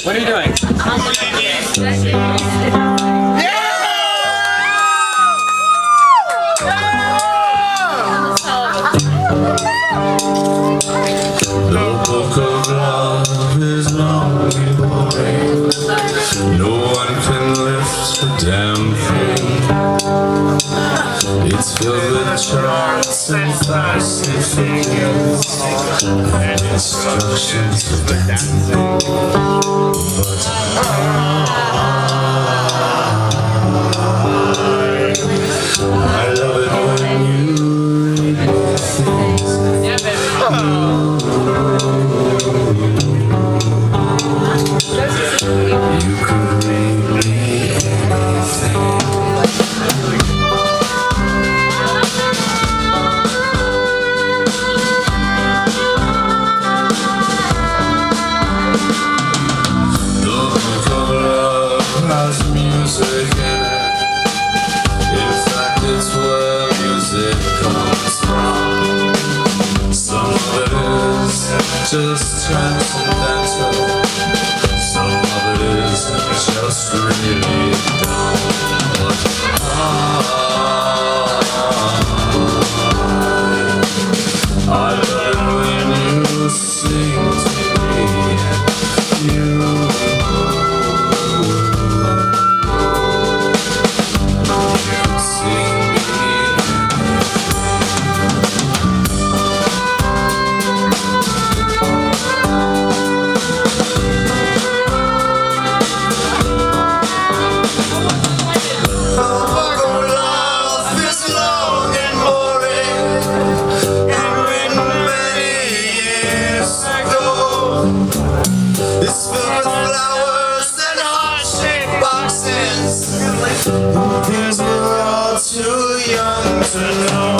What are you doing? The book of love is long and boring. No one can lift a damn thing. It's filled with charts and fancy figures and instructions for dancing. But I love it when you read things. You could read me anything. The book of love has music in it. In fact, it's where music comes from. Some of it is just transcendental. Some of it is just really dumb. But I love it when you sing to me. You sing me. It's filled with flowers and heart-shaped boxes. Things we're all too young to know.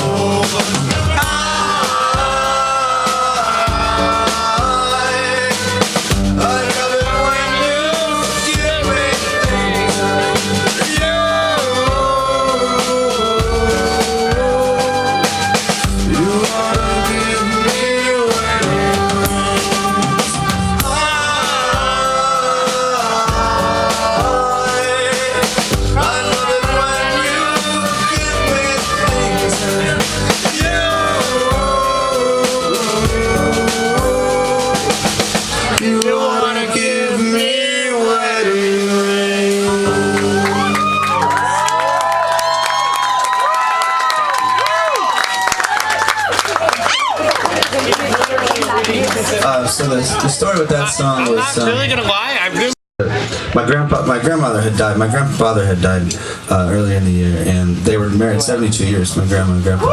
I love it when you give me things. You wanna give me So the story with that song was Really gonna lie? I've been. my grandmother had died. My grandfather had died earlier in the year, and they were married 72 years. My grandma and grandpa.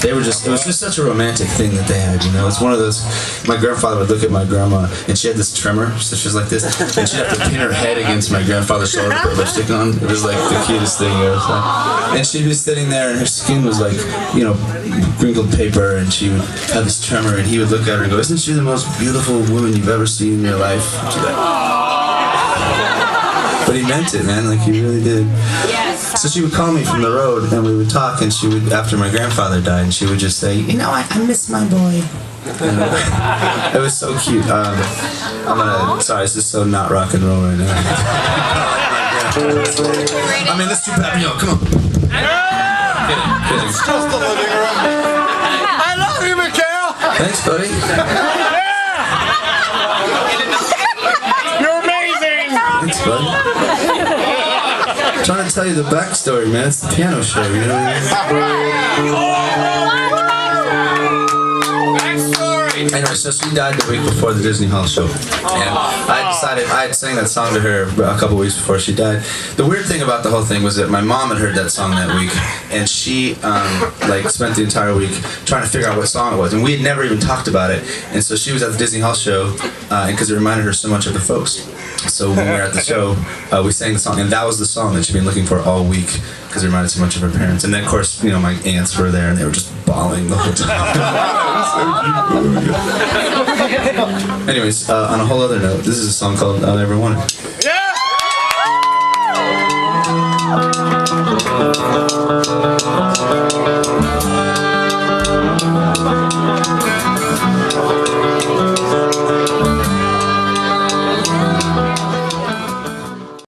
They were just, it was just such a romantic thing that they had, you know. It's one of those, my grandfather would look at my grandma, and she had this trimmer, so she was like this, and she'd have to pin her head against my grandfather's shoulder to put lipstick on. It was like the cutest thing ever. And she'd be sitting there, and her skin was like, you know, wrinkled paper, and she would have this tremor, and he would look at her and go, "Isn't she the most beautiful woman you've ever seen in your life?" And she'd be like, but he meant it, man, like he really did. So she would call me from the road, and we would talk, and she would, after my grandfather died, and she would just say, "You know, I miss my boy." It was so cute. Sorry, this is so not rock and roll right now. I mean, let's do Papillon, come on. Kidding. Just the living room. I love you, Mikhail. Thanks, buddy. You're amazing. Thanks, buddy. I'm trying to tell you the backstory, man. It's the piano show, you know what I mean? Anyway, so she died the week before the Disney Hall show, and I had sang that song to her a couple weeks before she died. The weird thing about the whole thing was that my mom had heard that song that week, and she like spent the entire week trying to figure out what song it was, and we had never even talked about it. And so she was at the Disney Hall show, and because it reminded her so much of her folks. So when we were at the show, we sang the song, and that was the song that she'd been looking for all week because it reminded so much of her parents. And then, of course, you know, my aunts were there, and they were just bawling the whole time. Anyways, on a whole other note, this is a song called "I Never Wanted."